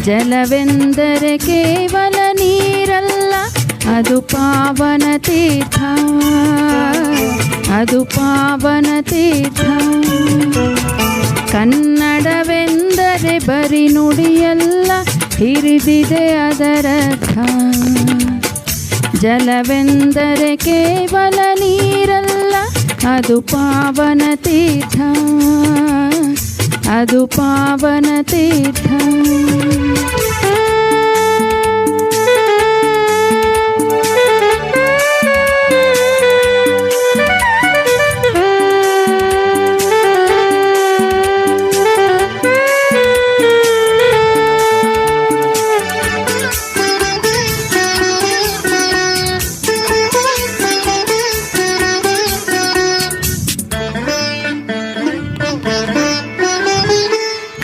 ಜಲವೆಂದರೆ ಕೇವಲ ನೀರಲ್ಲ, ಅದು ಪಾವನ ತೀರ್ಥ, ಅದು ಪಾವನ ತೀರ್ಥ. ಕನ್ನಡವೆಂದರೆ ಬರಿ ನುಡಿಯಲ್ಲ, ಹಿರಿದಿದೆ ಅದರರ್ಥ. ಜಲವೆಂದರೆ ಕೇವಲ ನೀರಲ್ಲ, ಅದು ಪಾವನ ತೀರ್ಥ, ಅದು ಪಾವನ ತೀರ್ಥ.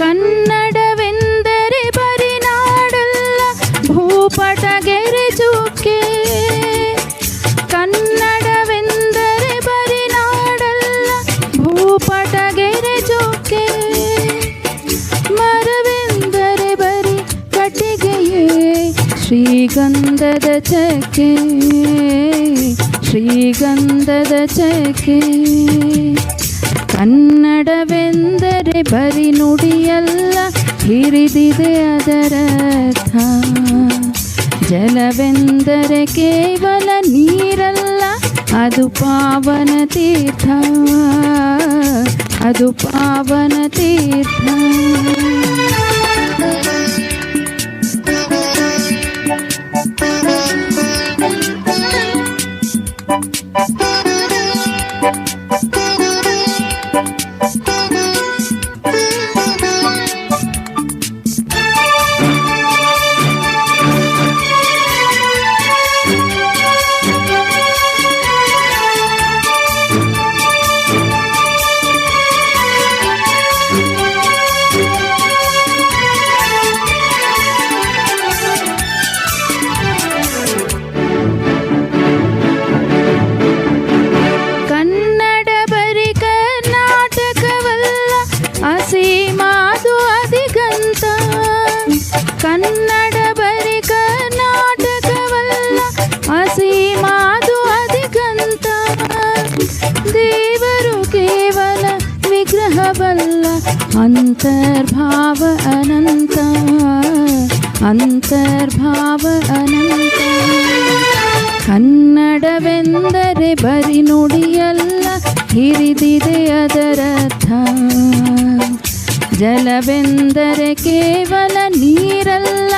ಕನ್ನಡವೆಂದರೆ ಬರಿ ನಾಡಲ್ಲ, ಭೂಪಟಗೆರೆ ಚುಕ್ಕೆ. ಕನ್ನಡವೆಂದರೆ ಬರಿ ನಾಡಲ್ಲ, ಭೂಪಟಗೆರೆ ಚುಕ್ಕೆ. ಮರವೆಂದರೆ ಬರಿ ಕಟ್ಟಿಗೆಯೇ, ಶ್ರೀಗಂಧದ ಚಕ್ಕೆ, ಶ್ರೀಗಂಧದ ಚಕ್ಕೆ. ಕನ್ನಡವೆಂದರೆ ಬರಿ ನುಡಿಯಲ್ಲ, ಹಿರಿದಿದೆ ಅದರರ್ಥ. ಜಲವೆಂದರೆ ಕೇವಲ ನೀರಲ್ಲ, ಅದು ಪಾವನ ತೀರ್ಥ, ಅದು ಪಾವನ ತೀರ್ಥ. ಕನ್ನಡ ಬರಿ ಕರ್ನಾಟಕವಲ್ಲ, ಅಸೀಮಾದು ಅಧಿಗಂತ. ದೇವರು ಕೇವಲ ವಿಗ್ರಹವಲ್ಲ, ಅಂತರ್ಭಾವ ಅನಂತ, ಅಂತರ್ಭಾವ ಅನಂತ. ಕನ್ನಡವೆಂದರೆ ಬರಿ ನುಡಿಯಲ್ಲ, ಹಿರಿದಿದೆ ಅದರರ್ಥ. ಜಲವೆಂದರೆ ಕೇವಲ ನೀರಲ್ಲ,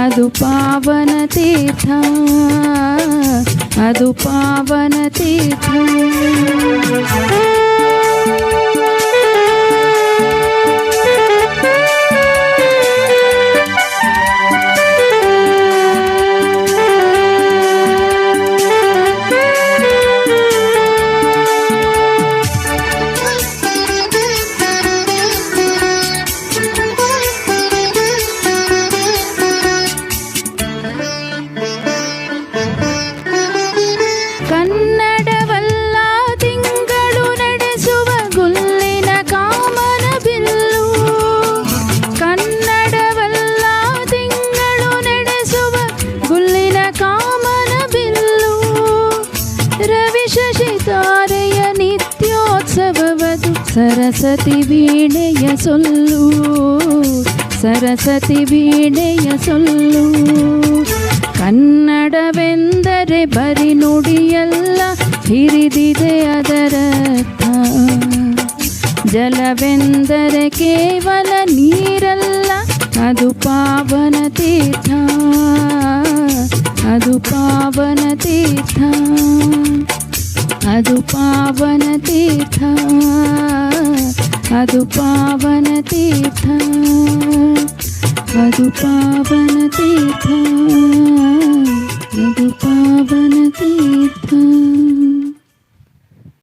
ಅದು ಪಾವನ ತೀರ್ಥ, ಅದು ಪಾವನ ತೀರ್ಥ. ಕನ್ನಡವಲ್ಲ ತಿಂಗಳು ನಡೆಸುವ ಗುಲ್ಲಿನ ಕಾಮನ ಬಿಲ್ಲು. ಕನ್ನಡವಲ್ಲ ತಿಂಗಳು ನಡೆಸುವ ಗುಲ್ಲಿನ ಕಾಮನ ಬಿಲ್ಲು. ರವಿ ಶಶಿ ತಾರೆಯ ನಿತ್ಯೋತ್ಸವವದು, ಸರಸ್ವತಿ ವೀಣೆಯ ಸೊಲ್ಲು, ಸರಸ್ವತಿ ವೀಣೆಯ ಸೊಲ್ಲು. ಕನ್ನಡವೆಂದರೆ ಬರಿ ನುಡಿಯಲ್ಲ, ಹಿರಿದಿದೆ ಅದರರ್ಥ. ಜಲವೆಂದರೆ ಕೇವಲ ನೀರಲ್ಲ, ಅದು ಪಾವನ ತೀರ್ಥ, ಅದು ಪಾವನ ತೀರ್ಥ, ಅದು ಪಾವನ ತೀರ್ಥ, ಅದು ಪಾವನ ತೀರ್ಥ, ಅದು ಪಾವನ ತೀರ್ಥ.